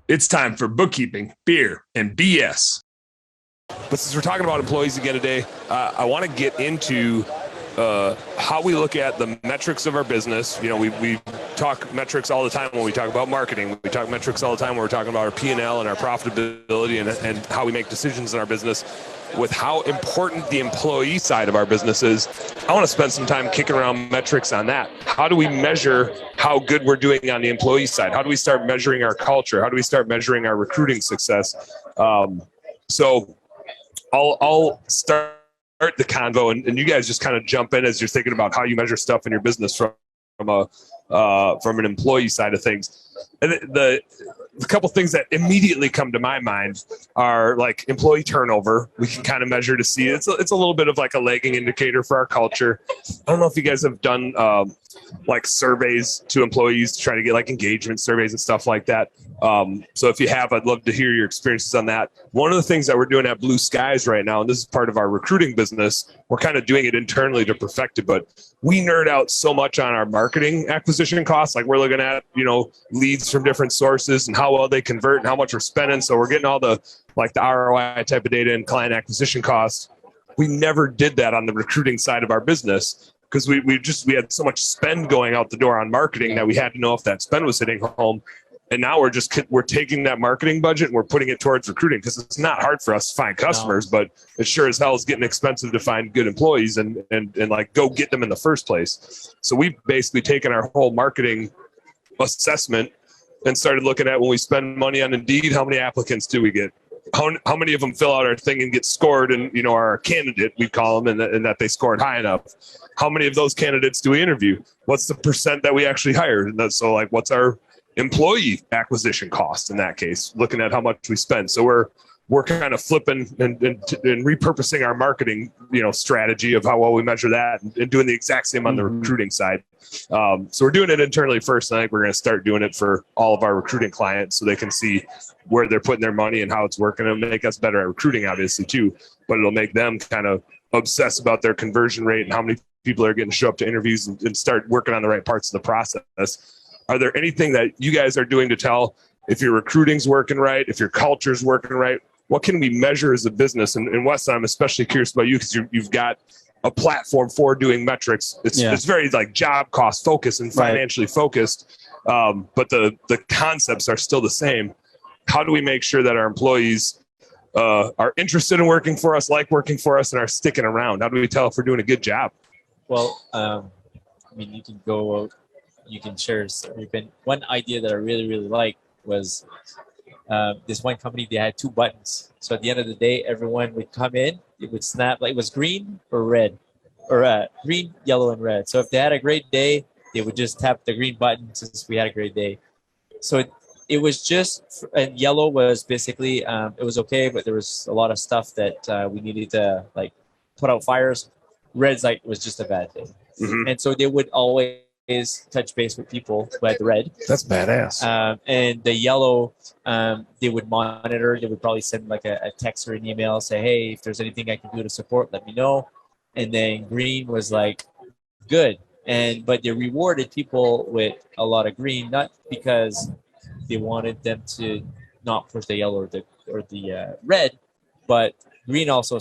It's time for bookkeeping, beer, and BS. But since we're talking about employees again today, I want to get into how we look at the metrics of our business. You know, we talk metrics all the time when we talk about marketing. We talk metrics all the time when we're talking about our P&L and our profitability and how we make decisions in our business. With how important the employee side of our business is, I want to spend some time kicking around metrics on that. How do we measure how good we're doing on the employee side? How do we start measuring our culture? How do we start measuring our recruiting success? So I'll start the convo, and you guys just kind of jump in as you're thinking about how you measure stuff in your business from an employee side of things. And the couple things that immediately come to my mind are like employee turnover. We can kind of measure to see it's a little bit of like a lagging indicator for our culture. I don't know if you guys have done like surveys to employees to try to get like engagement surveys and stuff like that. So if you have, I'd love to hear your experiences on that. One of the things that we're doing at Blue Skies right now, and this is part of our recruiting business, we're kind of doing it internally to perfect it, but we nerd out so much on our marketing acquisition costs. Like we're looking at, you know, leads from different sources and how well they convert and how much we're spending. So we're getting all the ROI type of data and client acquisition costs. We never did that on the recruiting side of our business because we had so much spend going out the door on marketing that we had to know if that spend was hitting home. And now we're taking that marketing budget and we're putting it towards recruiting because it's not hard for us to find customers, but it sure as hell is getting expensive to find good employees and like go get them in the first place. So we've basically taken our whole marketing assessment and started looking at when we spend money on Indeed, how many applicants do we get? How many of them fill out our thing and get scored and, you know, are a candidate, we call them, and that they scored high enough. How many of those candidates do we interview? What's the percent that we actually hired? And that's, so like, what's our employee acquisition cost in that case, looking at how much we spend. So we're kind of flipping and repurposing our marketing, you know, strategy of how well we measure that and doing the exact same on the recruiting side. So we're doing it internally first. And I think we're going to start doing it for all of our recruiting clients so they can see where they're putting their money and how it's working. It'll make us better at recruiting, obviously, too, but it'll make them kind of obsess about their conversion rate and how many people are getting to show up to interviews and start working on the right parts of the process. Are there anything that you guys are doing to tell if your recruiting's working right, if your culture's working right? What can we measure as a business? And Weston, I'm especially curious about you because you've got a platform for doing metrics. It's very like job cost focused and financially focused, but the concepts are still the same. How do we make sure that our employees are interested in working for us, like working for us, and are sticking around? How do we tell if we're doing a good job? Well, I mean, you can go. You can share. One idea that I really, really liked was this one company, they had 2 buttons. So at the end of the day, everyone would come in, it would snap, like it was green or red, or green, yellow, and red. So if they had a great day, they would just tap the green button since we had a great day. So it was just, and yellow was basically, it was okay, but there was a lot of stuff that we needed to like put out fires. Red's like, it was just a bad day. Mm-hmm. And so they would always touch base with people who had the red. That's badass. And the yellow, they would monitor. They would probably send like a text or an email, say, hey, if there's anything I can do to support, let me know. And then green was like, good. But they rewarded people with a lot of green, not because they wanted them to not push the yellow or the red, but green also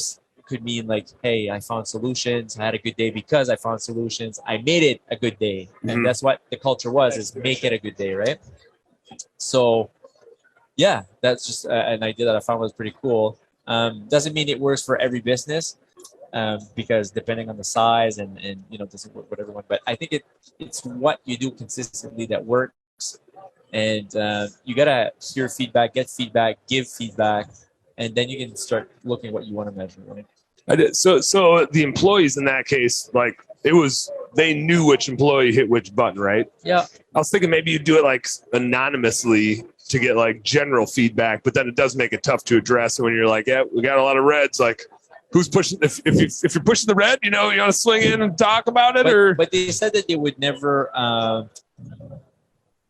could mean like, hey, I found solutions. I had a good day because I found solutions. I made it a good day. Mm-hmm. And that's what the culture was, is make it a good day, right? So, yeah, that's just an idea that I found was pretty cool. Doesn't mean it works for every business because depending on the size and you know, doesn't work with everyone. But I think it's what you do consistently that works. And you got to hear feedback, get feedback, give feedback, and then you can start looking at what you want to measure, right? I did. So the employees in that case, like they knew which employee hit which button, right? Yeah. I was thinking maybe you do it like anonymously to get like general feedback, but then it does make it tough to address. And when you're like, yeah, we got a lot of reds, like who's pushing? If you're pushing the red, you know, you want to swing in and talk about it, but they said that they would never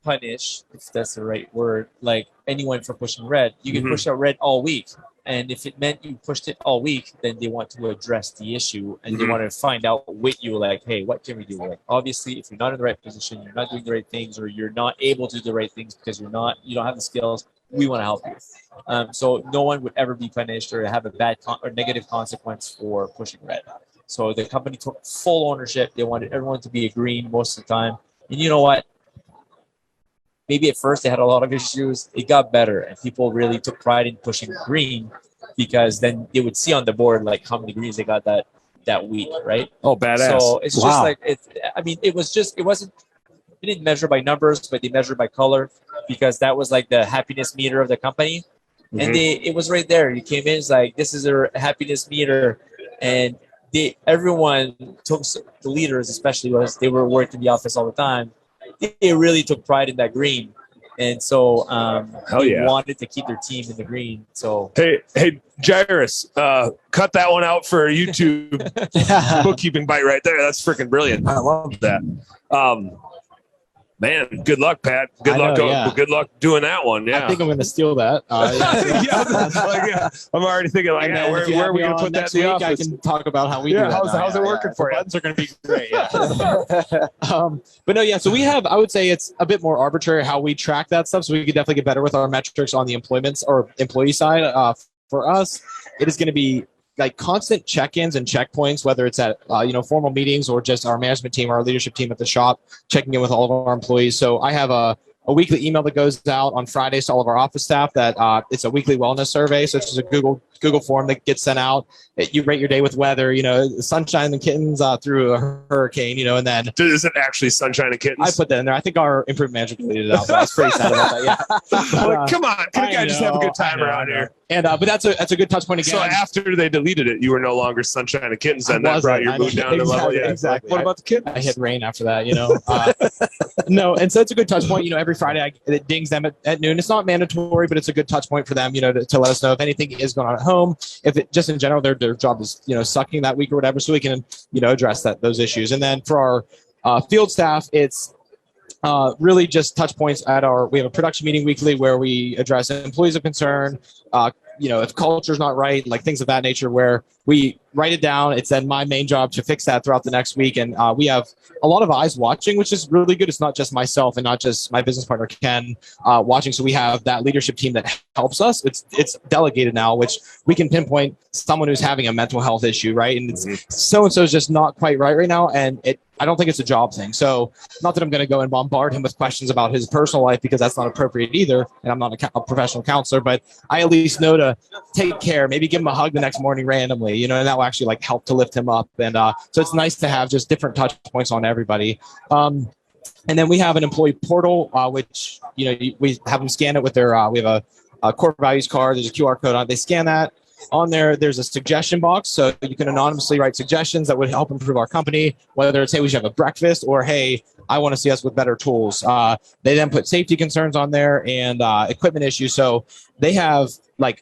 punish, if that's the right word, like anyone for pushing red. You can push out red all week. And if it meant you pushed it all week, then they want to address the issue and they want to find out with you, like, hey, what can we do? Like, obviously, if you're not in the right position, you're not doing the right things, or you're not able to do the right things because you don't have the skills, we want to help you. So no one would ever be punished or have a bad or negative consequence for pushing red. So the company took full ownership. They wanted everyone to be green most of the time. And you know what? Maybe at first they had a lot of issues. It got better, and people really took pride in pushing green because then they would see on the board like how many greens they got that week, right? Oh, badass! So it's just like they didn't measure by numbers, but they measured by color because that was like the happiness meter of the company, and it was right there. You came in, it's like this is their happiness meter, and everyone took the leaders, especially was they were working in the office all the time. They really took pride in that green, and so they wanted to keep their team in the green. So hey, Jairus, cut that one out for a YouTube bookkeeping bite right there. That's freaking brilliant. I love that. Man, good luck, Pat. Good luck doing that one. Yeah, I think I'm going to steal that. I'm already thinking like, where are we going to put that in the office? I can talk about how we do that. How's it working for you? Buttons are going to be great. But no, so we have. I would say it's a bit more arbitrary how we track that stuff. So we could definitely get better with our metrics on the employee side. For us, it is going to be like constant check-ins and checkpoints, whether it's at formal meetings or just our management team, our leadership team at the shop, checking in with all of our employees. So I have a weekly email that goes out on Fridays to all of our office staff that it's a weekly wellness survey. So it's just a Google form that gets sent out. You rate your day with weather, sunshine and kittens through a hurricane, and then is it actually sunshine and kittens? I put that in there. I think our improvement manager deleted it out, but I was pretty sad about that. Yeah. Come on, can a guy just have a good time around here? And but that's a good touch point again. So after they deleted it, you were no longer sunshine and kittens, and that brought your mood down to level. Yeah, exactly. What about the kittens? I hit rain after that, No, and so it's a good touch point. Every Friday it dings them at noon. It's not mandatory, but it's a good touch point for them, to let us know if anything is going on at home. If it just in general their job is sucking that week or whatever, so we can address those issues. And then for our field staff, it's really just touch points we have a production meeting weekly where we address employees of concern, if culture's not right, like things of that nature, where we write it down. It's then my main job to fix that throughout the next week. And we have a lot of eyes watching, which is really good. It's not just myself and not just my business partner, Ken, watching. So we have that leadership team that helps us. It's delegated now, which we can pinpoint someone who's having a mental health issue, right? And it's so-and-so is just not quite right now. And I don't think it's a job thing. So not that I'm going to go and bombard him with questions about his personal life, because that's not appropriate either. And I'm not a professional counselor, but I at least know to take care, maybe give him a hug the next morning randomly, and that will actually help to lift him up. And so it's nice to have just different touch points on everybody. And then we have an employee portal, which, we have them scan it with their, we have a core values card. There's a QR code on it. They scan that. On there, there's a suggestion box, so you can anonymously write suggestions that would help improve our company, whether it's, hey, we should have a breakfast, or, hey, I want to see us with better tools. They then put safety concerns on there and equipment issues. So they have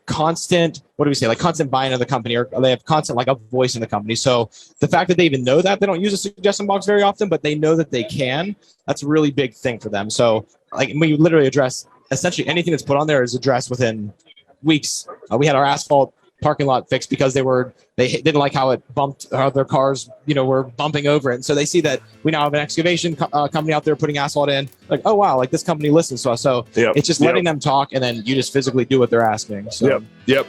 constant, constant buy-in of the company, or they have constant a voice in the company. So the fact that they even know that, they don't use a suggestion box very often, but they know that they can, that's a really big thing for them. So we literally address essentially anything that's put on there is addressed within weeks. We had our asphalt parking lot fixed because they didn't like how it bumped, how their cars, were bumping over it. And so they see that we now have an excavation company out there putting asphalt in, oh wow, this company listens to us. So it's just letting them talk, and then you just physically do what they're asking. So Yep.